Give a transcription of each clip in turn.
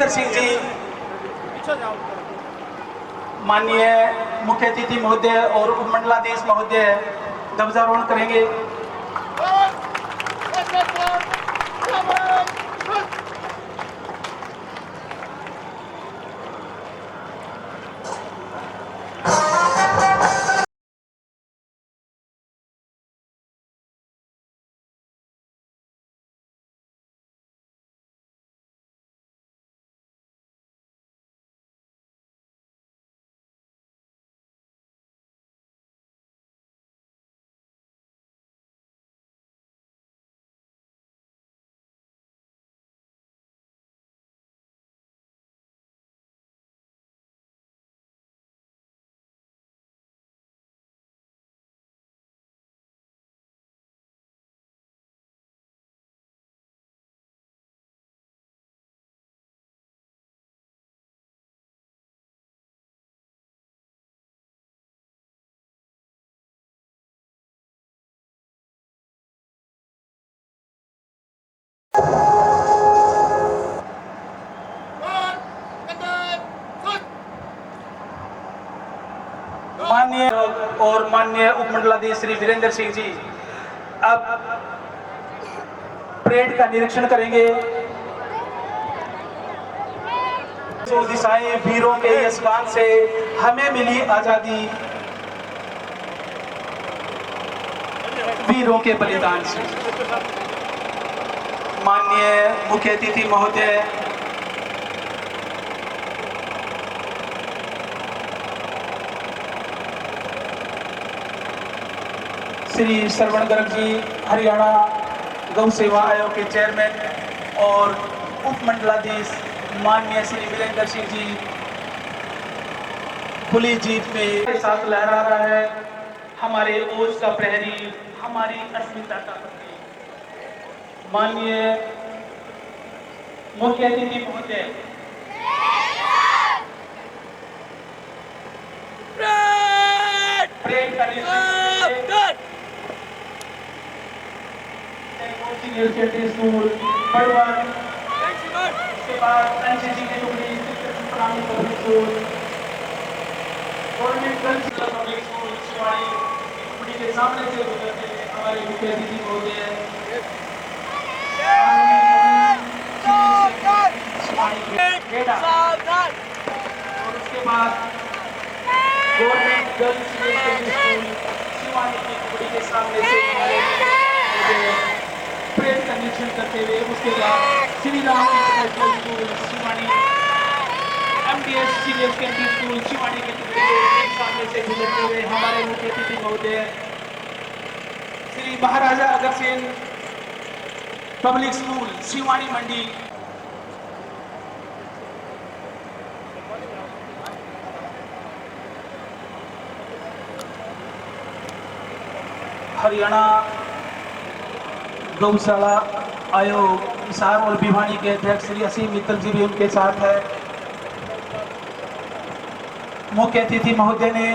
वीरेंद्र सिंह जी, माननीय मुख्य अतिथि महोदय और उपमंडलाधीश महोदय ध्वजारोहण करेंगे। माननीय और माननीय उपमंडलाधीश श्री वीरेंद्र सिंह जी अब परेड का निरीक्षण करेंगे। जो दिशाएं वीरों के इस गान से हमें मिली आजादी, वीरों के बलिदान से। माननीय मुख्य अतिथि महोदय श्री श्रवण गर्ग जी, हरियाणा गौ सेवा आयोग के चेयरमैन और उपमंडलाधीश माननीय श्री वीरेंद्र सिंह जी खुली जीत में साथ लहरा रहा है। हमारे ओज का प्रहरी, हमारी अस्मिता का प्रतीक। माननीय मुख्य अतिथि महोदय परेड का सीनियर सेकेंडरी स्कूल बड़वान, उसके बाद एनसीसी की टुकड़ी public school, government girls public school Shivadi टुकड़ी के सामने से गुजरते हुए हमारे मुख्य अतिथि महोदय और उसके बाद government girls secondary school Shivadi की टुकड़ी के सामने से हमारे परेड का निरीक्षण करते हुए उसके बाद Shri Ram international school Shivadi, MDS senior secondary school Shivadi के टुकड़े एक सामने से गुजरते हुए हमारे मुख्य अतिथि महोदय श्री महाराजा अग्रसेन पब्लिक स्कूल शिवाड़ी मंडी, हरियाणा गौशाला आयोग हिसार और भिवानी के अध्यक्ष श्री असीम मित्तल जी भी उनके साथ है। मुख्य अतिथि महोदय ने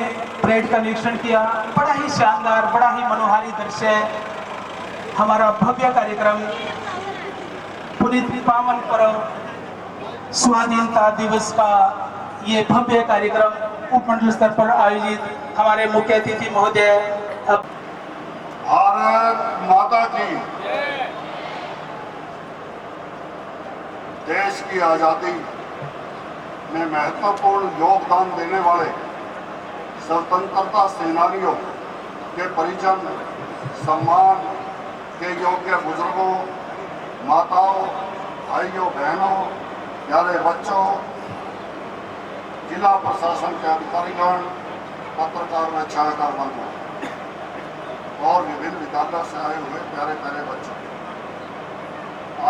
परेड का निरीक्षण किया। बड़ा ही शानदार, बड़ा ही मनोहारी दृश्य हमारा भव्य कार्यक्रम पुनीत पावन पर्व स्वाधीनता दिवस का ये भव्य कार्यक्रम उपमंडल स्तर पर आयोजित हमारे मुख्य अतिथि महोदय भारत माता की, देश की आजादी में महत्वपूर्ण योगदान देने वाले स्वतंत्रता सेनानियों के परिजन, सम्मान के योग्य बुजुर्गों, माताओं, भाइयों, बहनों, प्यारे बच्चों, जिला प्रशासन के अधिकारीगण, पत्रकार व छायाकार बंधु और विभिन्न विद्यालयों से आए हुए प्यारे प्यारे बच्चों,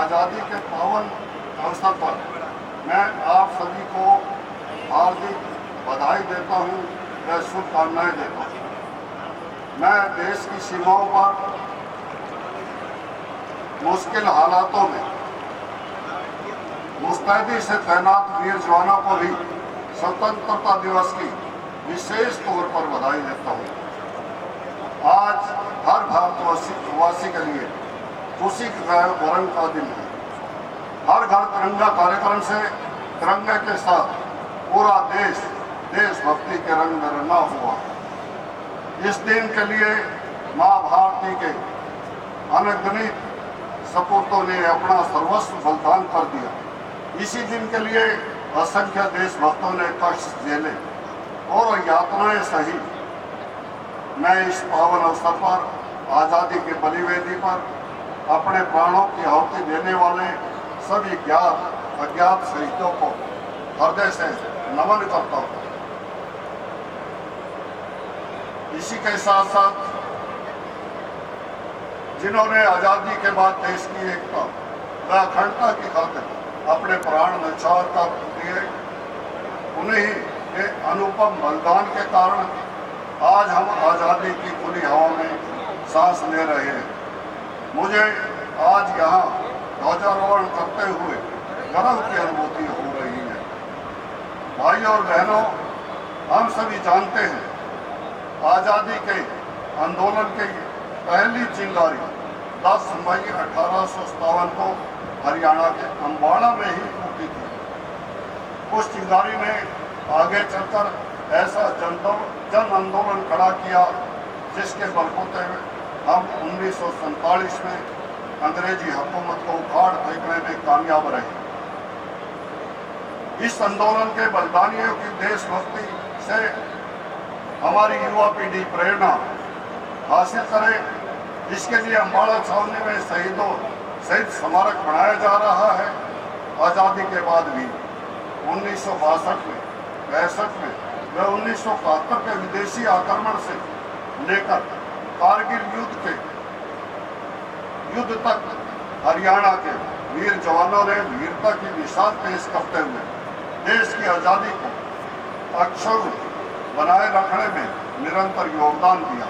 आज़ादी के पावन अवसर पर मैं आप सभी को हार्दिक बधाई देता हूँ व शुभकामनाएं देता हूँ। मैं देश की सीमाओं पर मुश्किल हालातों में मुस्तैदी से तैनात वीर जवानों को भी स्वतंत्रता दिवस की विशेष तौर पर बधाई देता हूँ। आज हर भारतवासी के लिए खुशी का वरण का दिन है। हर घर तिरंगा कार्यक्रम से तिरंगे के साथ पूरा देश देशभक्ति के रंग में रंगा हुआ। इस दिन के लिए माँ भारती के अनगिनत सपूतों ने अपना सर्वस्व बलिदान कर दिया। इसी दिन के लिए असंख्य देशभक्तों ने कष्ट झेले और यातनाएं सही। मैं इस पावन अवसर पर आज़ादी के बलिवेदी पर अपने प्राणों की आहुति देने वाले सभी ज्ञात अज्ञात शहीदों को हृदय से नमन करता हूँ। इसी के साथ साथ जिन्होंने आज़ादी के बाद देश की एकता व अखंडता की खातिर अपने प्राण न्यौछावर कर दिए, उन्हीं के अनुपम बलिदान के कारण आज हम आज़ादी की खुली हवा में सांस ले रहे हैं। मुझे आज यहाँ ध्वजारोहण करते हुए गर्व की अनुभूति हो रही है। भाई और बहनों, हम सभी जानते हैं आज़ादी के आंदोलन की पहली चिंगारी 10 मई 1857 को हरियाणा के अम्बाड़ा में ही फूटी थी। उस चिंगारी ने आगे चलकर ऐसा जन आंदोलन खड़ा किया जिसके बलबूते हम 1947 में अंग्रेजी हुकूमत को उखाड़ फेंकने में कामयाब रहे। इस आंदोलन के बलिदानियों की देशभक्ति से हमारी युवा पीढ़ी प्रेरणा हासिल करे। इसके लिए अम्बाड़ा छावनी में शहीद स्मारक बनाया जा रहा है। आज़ादी के बाद भी 1962 में, 65 में व 1971 के विदेशी आक्रमण से लेकर कारगिल युद्ध तक हरियाणा के वीर जवानों ने वीरता की मिसाल पेश करते हुए देश की आज़ादी को अक्षुण्ण बनाए रखने में निरंतर योगदान दिया।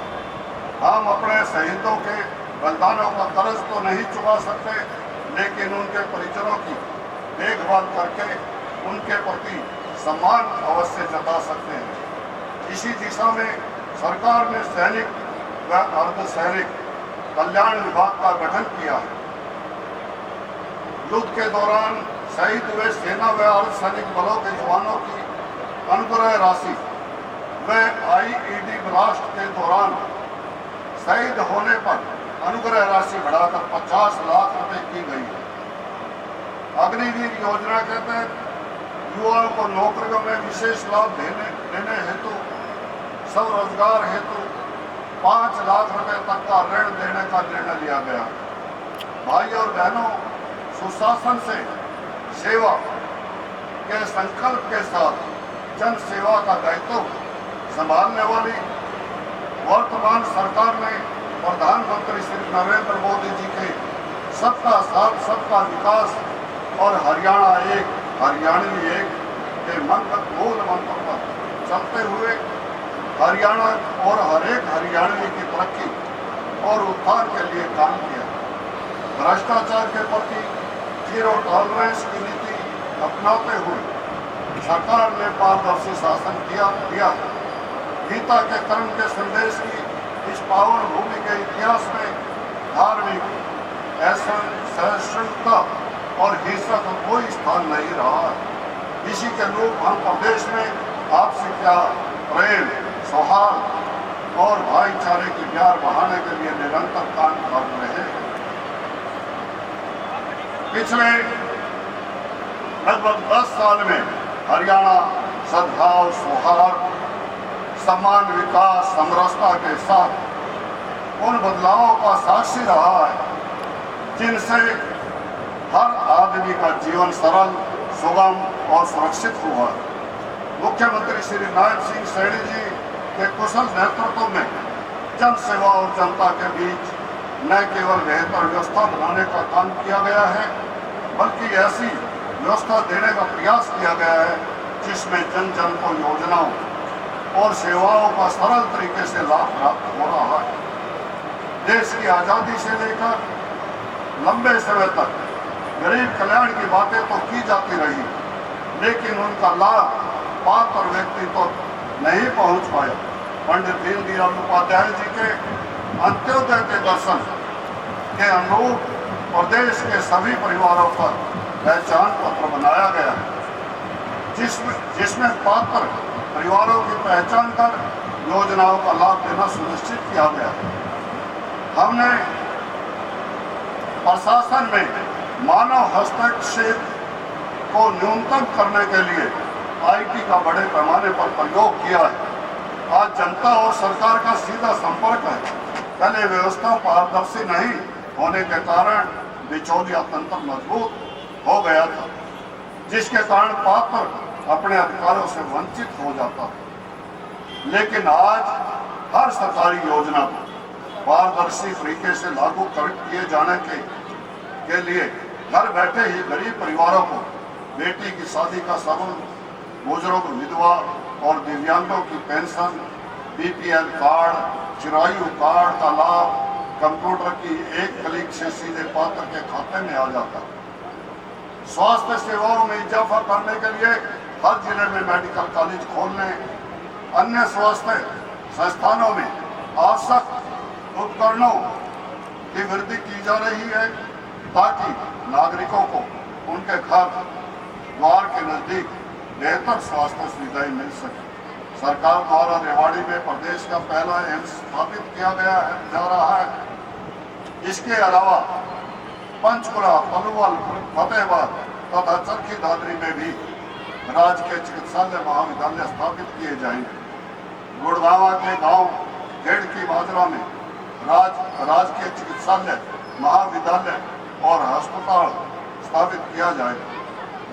हम अपने शहीदों के बलिदानों का कर्ज तो नहीं चुका सकते, लेकिन उनके परिजनों की देखभाल करके उनके प्रति सम्मान अवश्य जता सकते हैं। इसी दिशा में सरकार ने सैनिक व अर्धसैनिक कल्याण विभाग का गठन किया है। युद्ध के दौरान शहीद हुए सेना व अर्धसैनिक बलों के जवानों की अनुग्रह राशि व आईईडी ब्लास्ट के दौरान शहीद होने पर अनुग्रह राशि बढ़ाकर 50 लाख रुपए की गई है। अग्निवीर योजना के तहत युवाओं को नौकरियों में विशेष लाभ देने हेतु स्वरोजगार हेतु 5 लाख रुपए तक का ऋण देने का निर्णय लिया गया। भाई और बहनों, सुशासन से सेवा के संकल्प के साथ जन सेवा का दायित्व संभालने वाली वर्तमान सरकार ने प्रधानमंत्री श्री नरेंद्र मोदी जी के सबका साथ सबका विकास और हरियाणा एक हरियाणवी एक के मूल मंत्र पर चलते हुए हरियाणा और हर एक हरियाणवी की तरक्की और उत्थान के लिए काम किया। भ्रष्टाचार के प्रति जीरो टॉलरेंस की नीति अपनाते हुए सरकार ने पारदर्शी शासन किया। गीता के कर्म के संदेश की इस पावन भूमि के इतिहास में धार्मिक सहिष्णुता और हिंसा का कोई स्थान नहीं रहा है। इसी के अनुरूप हम प्रदेश में आपसी प्यार, प्रेम, सौहार्द और भाईचारे की प्यार बढ़ाने के लिए निरंतर काम कर रहे हैं। पिछले लगभग 10 साल में हरियाणा सद्भाव, सौहार्द, समान विकास, समरसता के साथ उन बदलावों का साक्षी रहा है जिनसे हर आदमी का जीवन सरल, सुगम और सुरक्षित हुआ। मुख्यमंत्री श्री नायब सिंह सैनी जी के कुशल नेतृत्व में जन सेवा और जनता के बीच न केवल बेहतर व्यवस्था बनाने का काम किया गया है, बल्कि ऐसी व्यवस्था देने का प्रयास किया गया है जिसमें जन जन को योजनाओं और सेवाओं का सरल तरीके से लाभ प्राप्त हो रहा है। देश की आज़ादी से लेकर लंबे समय तक गरीब कल्याण की बातें तो की जाती रही, लेकिन उनका लाभ पात्र व्यक्ति तो नहीं पहुंच पाया। पंडित दीनदयाल उपाध्याय जी के अंत्योदय के दर्शन के अनुरूप प्रदेश के सभी परिवारों पर पहचान पत्र बनाया गया है। जिसमें पात्र परिवारों की पहचान कर योजनाओं का लाभ देना सुनिश्चित किया गया। हमने प्रशासन में मानव हस्तक्षेप को न्यूनतम करने के लिए IT का बड़े पैमाने पर प्रयोग किया है। आज जनता और सरकार का सीधा संपर्क है। पहले व्यवस्था पारदर्शी नहीं होने के कारण बिचौलिया तंत्र मजबूत हो गया था, जिसके कारण पात्र अपने अधिकारों से वंचित हो जाता। लेकिन आज हर सरकारी योजना को पारदर्शी तरीके से लागू किए जाने के लिए घर बैठे ही गरीब परिवारों को बेटी की शादी का सबूत, बुजुर्ग, विधवा और दिव्यांगों की pension, BPL card, Chirayu card का लाभ कंप्यूटर की एक क्लिक से सीधे पात्र के खाते में आ जाता। स्वास्थ्य सेवाओं में इजाफा करने के लिए हर जिले में मेडिकल कॉलेज खोलने, अन्य स्वास्थ्य संस्थानों में आवश्यक उपकरणों की वृद्धि की जा रही है ताकि नागरिकों को उनके घर द्वार के नजदीक बेहतर स्वास्थ्य सुविधाएं मिल सके। सरकार द्वारा रेवाड़ी में प्रदेश का पहला एम्स स्थापित किया जा रहा है। इसके अलावा पंचकुला, पलवल, फतेहाबाद तथा चरखी दादरी में भी राजकीय चिकित्सालय महाविद्यालय स्थापित किए जाएंगे। गुड़गांव के गांव खेड़की बाजरा में राजकीय चिकित्सालय महाविद्यालय और अस्पताल स्थापित किया जाएगा।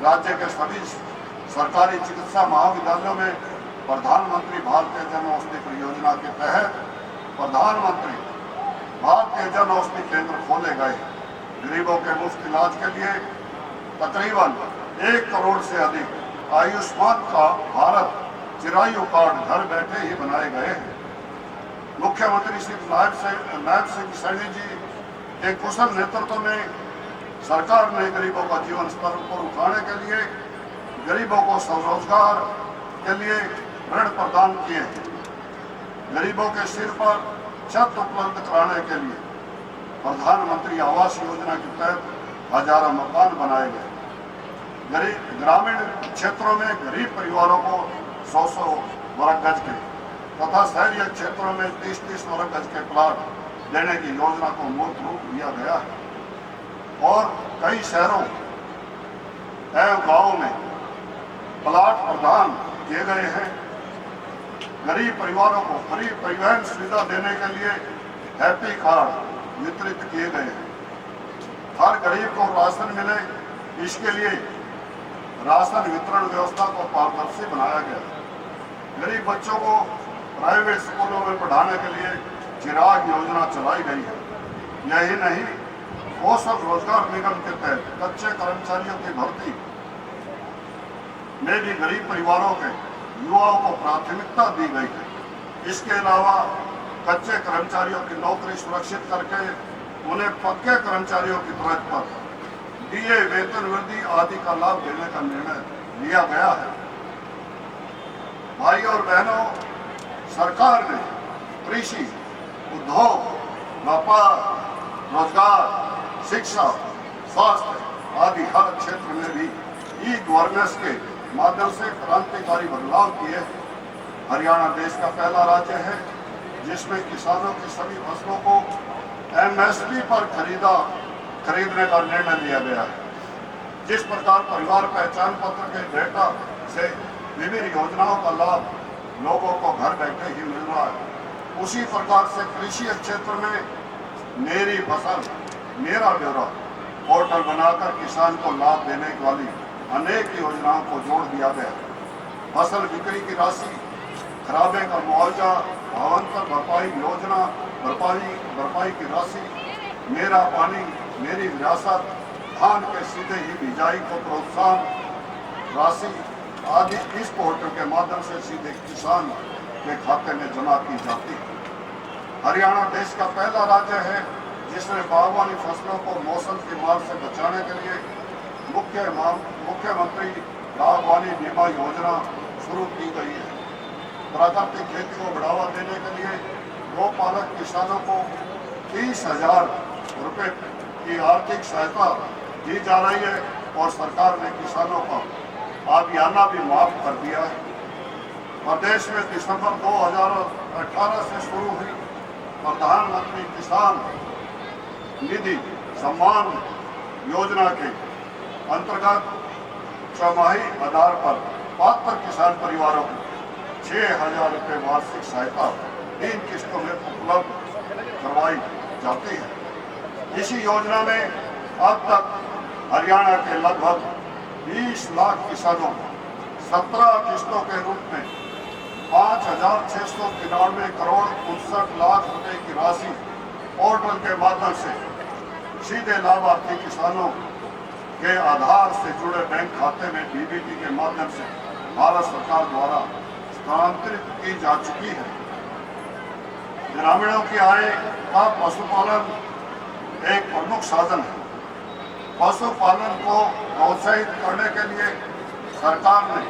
राज्य के सभी सरकारी चिकित्सा महाविद्यालयों में प्रधानमंत्री भारतीय जन औषधि परियोजना के तहत प्रधानमंत्री भारतीय जन औषधि केंद्र खोले गए। गरीबों के मुफ्त इलाज के लिए तकरीबन 1 करोड़ से अधिक आयुष्मान का भारत चिरायु कार्ड घर बैठे ही बनाए गए हैं। मुख्यमंत्री श्री नायब सिंह सैनी जी के कुशल नेतृत्व में सरकार ने गरीबों का जीवन स्तर पर उठाने के लिए गरीबों को स्वरोजगार के लिए ऋण प्रदान किए हैं। गरीबों के सिर पर छत उपलब्ध कराने के लिए प्रधानमंत्री आवास योजना के तहत हजारों मकान बनाए गए। ग्रामीण क्षेत्रों में गरीब परिवारों को 100 वर्ग गज के तथा शहरी क्षेत्रों में 30 वर्ग गज के प्लाट देने की योजना को मूर्त रूप दिया गया है और कई शहरों एवं गांवों में प्लाट प्रदान किए गए हैं। गरीब परिवारों को फ्री परिवहन सुविधा देने के लिए हैप्पी कार्ड वितरित किए गए हैं। हर गरीब को राशन मिले, इसके लिए राशन वितरण व्यवस्था को पारदर्शी बनाया गया। गरीब बच्चों को प्राइवेट स्कूलों में पढ़ाने के लिए चिराग योजना चलाई गई है। यही नहीं, पोषक रोजगार निगम के तहत कच्चे कर्मचारियों की भर्ती में भी गरीब परिवारों के युवाओं को प्राथमिकता दी गई है। इसके अलावा कच्चे कर्मचारियों की नौकरी सुरक्षित करके उन्हें पक्के कर्मचारियों की तर्ज पर DA, वेतन वृद्धि आदि का लाभ देने का निर्णय लिया गया है। भाई और बहनों, सरकार ने कृषि, उद्योग, व्यापार, रोजगार, शिक्षा, स्वास्थ्य आदि हर क्षेत्र में भी ई-गवर्नेंस के माध्यम से क्रांतिकारी बदलाव किए। हरियाणा देश का पहला राज्य है जिसमें किसानों की सभी फसलों को MSP पर खरीदने का निर्णय लिया गया है। जिस प्रकार परिवार पहचान पत्र के डेटा से विभिन्न योजनाओं का लाभ लोगों को घर बैठे ही मिल रहा है, उसी प्रकार से कृषि क्षेत्र में मेरी फसल मेरा ब्यौरा पोर्टल बनाकर किसान को लाभ देने वाली अनेक योजनाओं को जोड़ दिया गया। फसल बिक्री की राशि, खराबे का मुआवजा, भावांतर भरपाई योजना, भरपाई की राशि, मेरा पानी मेरी विरासत, धान के सीधे ही बिजाई को प्रोत्साहन राशि आदि इस पोर्टल के माध्यम से सीधे किसान के खाते में जमा की जाती है। हरियाणा देश का पहला राज्य है जिसमें बागवानी फसलों को मौसम की मार से बचाने के लिए मुख्यमंत्री बागवानी बीमा योजना शुरू की गई है। प्राकृतिक खेती को बढ़ावा देने के लिए गौपालक किसानों को 30,000 रुपये की आर्थिक सहायता दी जा रही है और सरकार ने किसानों का आबियाना भी माफ कर दिया है। प्रदेश में दिसंबर 2018 से शुरू हुई प्रधानमंत्री किसान निधि सम्मान योजना के अंतर्गत छमाही आधार पर पात्र किसान परिवारों को 6,000 रुपये वार्षिक सहायता 3 किस्तों में उपलब्ध करवाई जाती है। इसी योजना में अब तक हरियाणा के लगभग 20 लाख किसानों को 17 किस्तों के रूप में 5,693 करोड़ 59 लाख रुपए की राशि पोर्टल के माध्यम से सीधे लाभार्थी किसानों के आधार से जुड़े बैंक खाते में डीबीटी के माध्यम से भारत सरकार द्वारा स्थानांतरित की जा चुकी है। ग्रामीणों की आय का पशुपालन एक प्रमुख साधन है। पशुपालन को प्रोत्साहित करने के लिए सरकार ने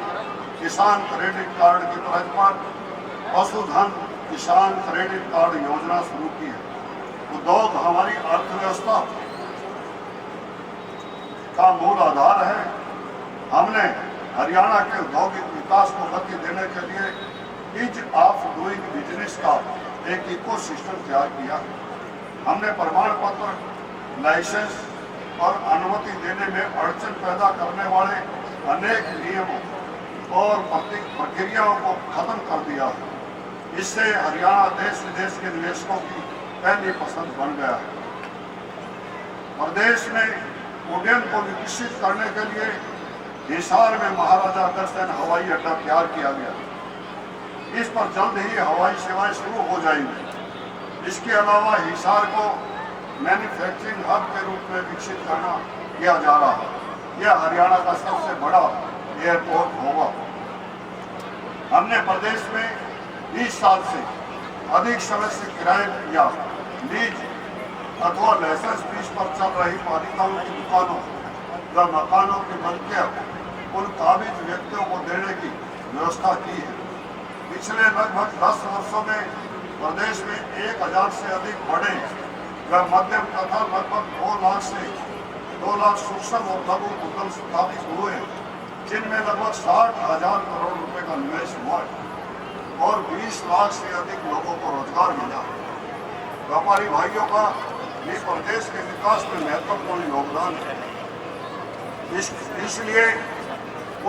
किसान क्रेडिट कार्ड की तर्ज पर पशुधन किसान क्रेडिट कार्ड योजना शुरू की है। उद्योग हमारी अर्थव्यवस्था का मूल आधार है। हमने हरियाणा के औद्योगिक विकास को गति देने के लिए ईज ऑफ डूइंग बिजनेस का एक इकोसिस्टम तैयार किया। हमने प्रमाण पत्र, लाइसेंस और अनुमति देने में अड़चन पैदा करने वाले अनेक नियमों और प्रक्रियाओं को खत्म कर दिया है। इससे हरियाणा देश विदेश के निवेशकों की पहली पसंद बन गया है। प्रदेश में उड्डयन को विकसित करने के लिए हिसार में महाराजा अग्रसेन हवाई अड्डा तैयार किया गया। इस पर जल्द ही हवाई सेवाएं शुरू हो जाएंगी। इसके अलावा हिसार को मैन्युफैक्चरिंग हब के रूप में विकसित करना किया जा रहा है। यह हरियाणा का सबसे बड़ा एयरपोर्ट होगा। हमने प्रदेश में 20 साल से अधिक समय से किराए या लीज अथवा लाइसेंस फीस पर चल रही पालिकाओं की दुकानों व मकानों की मलकियत उन काबिज व्यक्तियों को देने की व्यवस्था की है। पिछले लगभग 10 वर्षों में प्रदेश में 1,000 से अधिक बड़े व मध्यम तथा लगभग 2 लाख से 2 लाख सूक्ष्म और लघु उद्यम स्थापित हुए, जिनमें लगभग 60,000 करोड़ रुपए का निवेश हुआ है और 20 लाख से अधिक लोगों को रोजगार मिला है। व्यापारी भाइयों का इस प्रदेश के विकास में महत्वपूर्ण योगदान है। इसलिए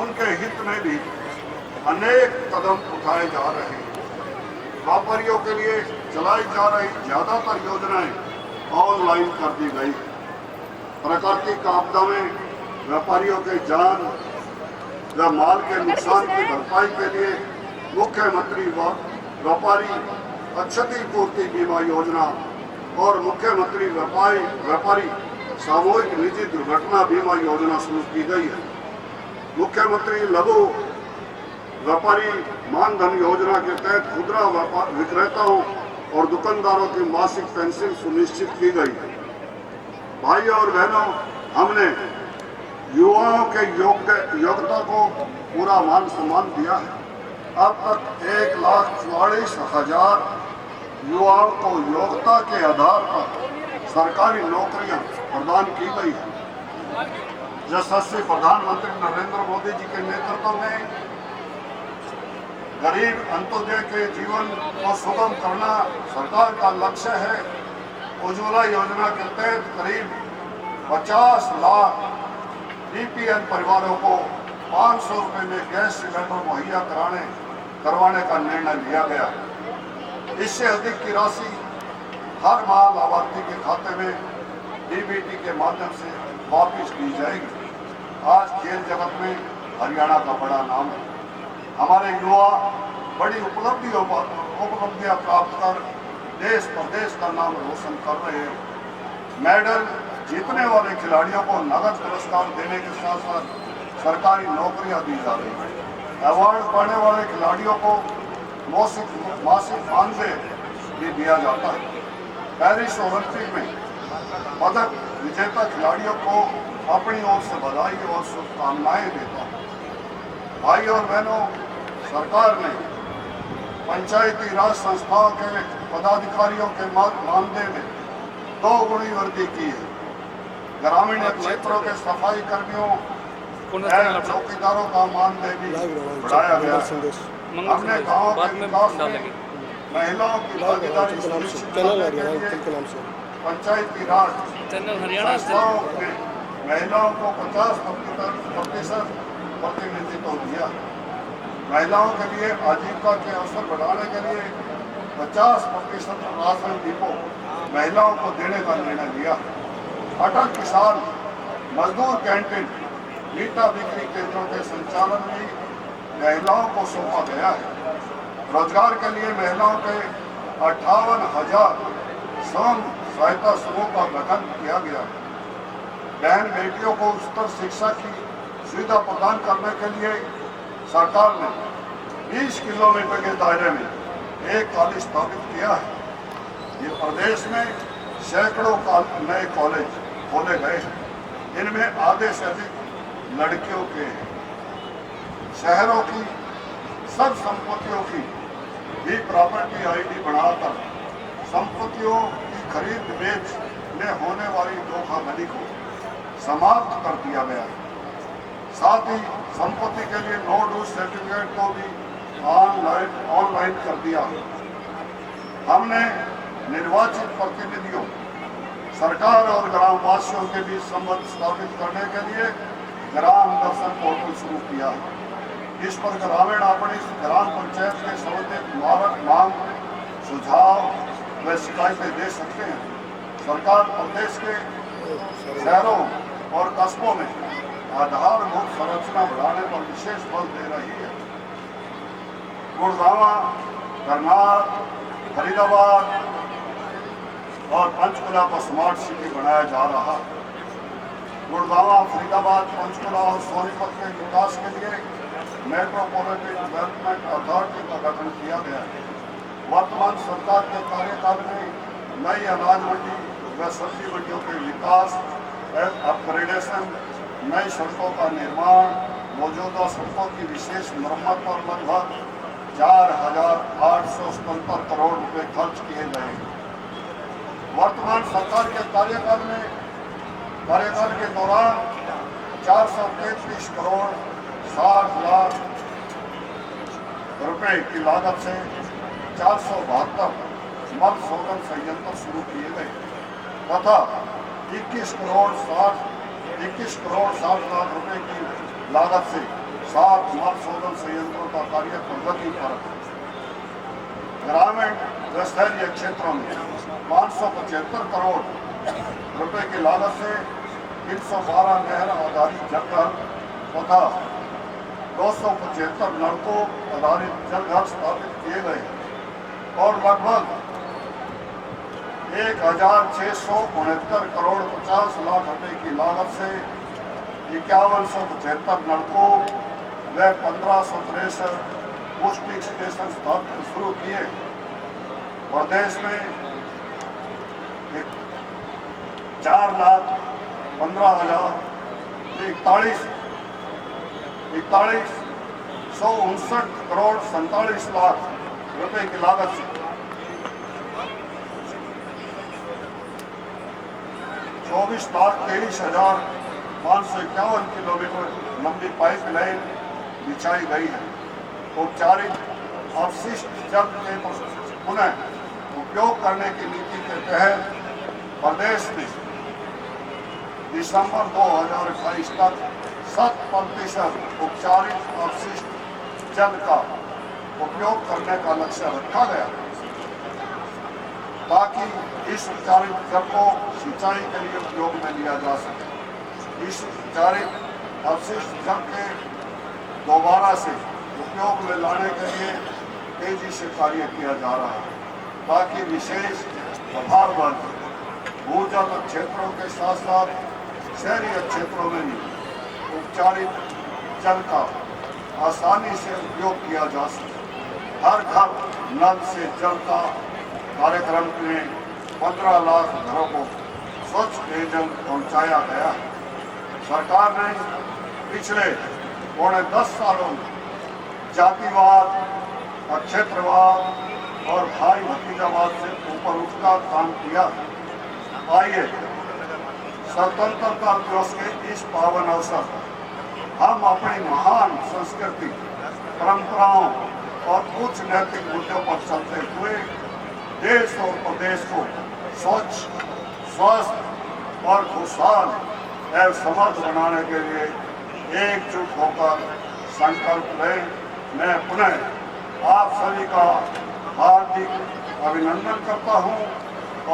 उनके हित में भी अनेक कदम उठाए जा रहे हैं। व्यापारियों के लिए चलाई जा रही ज्यादातर योजनाएं ऑनलाइन कर दी गई। प्राकृतिक आपदा में व्यापारियों के जान व माल के नुकसान की भरपाई के लिए मुख्यमंत्री व व्यापारी क्षतिपूर्ति बीमा योजना और मुख्यमंत्री व्यापारी सामूहिक निजी दुर्घटना बीमा योजना शुरू की गई है। मुख्यमंत्री लघु व्यापारी मानधन योजना के तहत खुदरा विक्रेताओं और दुकानदारों की मासिक पेंशन सुनिश्चित की गई है। भाइयों और बहनों, हमने युवाओं के योग्यता को पूरा मान सम्मान दिया है। अब तक 1,44,000 युवाओं को योग्यता के आधार पर सरकारी नौकरियां प्रदान की गई है। यशस्वी प्रधानमंत्री नरेंद्र मोदी जी के नेतृत्व में गरीब अंत्योदय के जीवन को सुगम करना सरकार का लक्ष्य है। उज्ज्वला योजना के तहत करीब 50 लाख बीपीएल परिवारों को 500 रुपये में गैस सिलेंडर मुहैया करवाने का निर्णय लिया गया। इससे अधिक की राशि हर माह लाभार्थी के खाते में डीबीटी के माध्यम से वापस दी जाएगी। आज खेल जगत में हरियाणा का बड़ा नाम है। हमारे युवा बड़ी उपलब्धियां प्राप्त कर देश प्रदेश का नाम रोशन कर रहे हैं। मेडल जीतने वाले खिलाड़ियों को नगद पुरस्कार देने के साथ साथ सरकारी नौकरियां दी जा रही हैं। अवार्ड पाने वाले खिलाड़ियों को मासिक मानदेय भी दिया जाता है। पेरिस ओलंपिक में पदक विजेता खिलाड़ियों को अपनी ओर से बधाई और शुभकामनाएं देता हूँ। भाई और बहनों, सरकार ने पंचायती राज संस्थाओं के पदाधिकारियों के मानदेय में 2 गुनी वृद्धि की है। ग्रामीण क्षेत्रों के सफाई कर्मियों चौकीदारों का मानदेय भी बढ़ाया गया है। हमने गाँव के विकास में महिलाओं की भागीदारी सुनिश्चित करने के लिए पंचायती राज संस्थाओं में महिलाओं को 50% प्रतिनिधित्व दिया। महिलाओं के लिए आजीविका के अवसर बढ़ाने के लिए 50% राशन डिपो महिलाओं को देने का निर्णय लिया। अटल किसान मजदूर कैंटीन मीठा बिक्री केंद्रों के संचालन भी महिलाओं को सौंपा गया है। रोजगार के लिए महिलाओं के 58,000 स्वयं सहायता समूह का गठन किया गया है। बहन बेटियों को उच्चतर शिक्षा की सुविधा प्रदान करने के लिए सरकार ने 20 किलोमीटर के दायरे में एक कॉलेज स्थापित किया है। ये प्रदेश में सैकड़ों नए कॉलेज खोले गए हैं। इनमें आधे से अधिक लड़कियों के हैं। शहरों की सब संपत्तियों की भी प्रॉपर्टी आईडी बढ़ाकर संपत्तियों की खरीद बेच में होने वाली धोखाधड़ी को समाप्त कर दिया गया है। साथ ही संपत्ति के लिए नो ड्यूज सर्टिफिकेट को भी ऑनलाइन कर दिया। हमने निर्वाचित प्रतिनिधियों, सरकार और ग्रामवासियों के बीच संबंध स्थापित करने के लिए ग्राम दर्शन पोर्टल शुरू किया है। इस पर ग्रामीण अपनी ग्राम पंचायत के संबंधित मांग, सुझाव व शिकायतें दे सकते हैं। सरकार प्रदेश के शहरों और कस्बों में आधारभूत संरचना बढ़ाने पर विशेष बल दे रही है। गुड़गांव, करनाल, फरीदाबाद और पंचकुला को स्मार्ट सिटी बनाया जा रहा है। गुड़गांव, फरीदाबाद, पंचकुला और सोनीपत के विकास के लिए मेट्रोपॉलिटन डेवलपमेंट अथॉरिटी का गठन किया गया है। वर्तमान सरकार के कार्यकाल में नई अनाज मंडी व सब्जी मंडियों के विकास, अपग्रेडेशन, नई सड़कों का निर्माण, मौजूदा सड़कों की विशेष मरम्मत पर लगभग 4,877 करोड़ रुपए खर्च किए गए। वर्तमान सरकार के कार्यकाल के दौरान 433 करोड़ 60 लाख रुपए की लागत से 472 मल शोधन संयंत्र शुरू किए गए तथा 21 करोड़ 60 लाख रुपए की लागत से 7 मल शोधन संयंत्रों का कार्य प्रगति पर है। ग्रामीण व शहरी क्षेत्रों में 575 करोड़ रुपए की लागत से 312 नहर आधारित जलघर तथा 275 नलकों आधारित जलघर स्थापित किए गए और लगभग 1,669 करोड़ 50 लाख रुपए की लागत से 5175 नलकों व 1563 पुष्टिक स्टेशन स्थापित शुरू किए। प्रदेश में 4,15,41,41,59 करोड़ 47 लाख रुपए की लागत से 24,23,551 किलोमीटर लंबी पाइपलाइन बिछाई गई है। औपचारिक अपशिष्ट जल के पुनः उपयोग करने की नीति के तहत प्रदेश में दिसंबर 2028 तक 7% औपचारिक अपशिष्ट जल का उपयोग करने का लक्ष्य रखा गया ताकि इस औपचारिक जल को सिंचाई के लिए उपयोग में लिया जा सके। इस औपचारिक अपशिष्ट जल के दोबारा से उपयोग में लाने के लिए तेजी से कार्य किया जा रहा है ताकि विशेष प्रभाववान भूजल क्षेत्रों के साथ साथ शहरी क्षेत्रों में भी औपचारिक जल का आसानी से उपयोग किया जा सके। हर घर नल से जल का कार्यक्रम में 15 लाख घरों को स्वच्छ पेयजल पहुंचाया गया। सरकार ने पिछले 10 सालों में जातिवाद, क्षेत्रवाद और भाई भतीजावाद से ऊपर उठकर काम किया। आइए स्वतंत्रता दिवस के इस पावन अवसर हम अपनी महान संस्कृति, परंपराओं और उच्च नैतिक मुद्दों पर चलते हुए देश और प्रदेश को स्वच्छ, स्वस्थ और खुशहाल एवं समर्थ बनाने के लिए एकजुट होकर संकल्प लें। मैं पुनः आप सभी का हार्दिक अभिनंदन करता हूं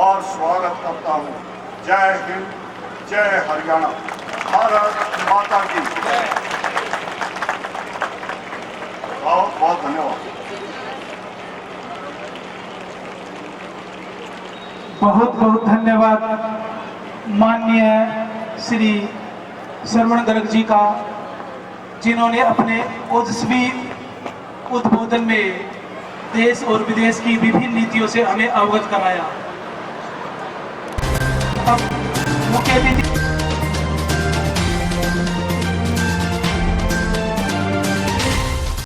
और स्वागत करता हूं। जय हिंद, जय हरियाणा, भारत माता की जय। बहुत बहुत धन्यवाद। बहुत बहुत धन्यवाद माननीय श्री श्रवण गर्ग जी का, जिन्होंने अपने ओजस्वी उद्बोधन में देश और विदेश की विभिन्न नीतियों से हमें अवगत कराया। अब मुख्य अतिथि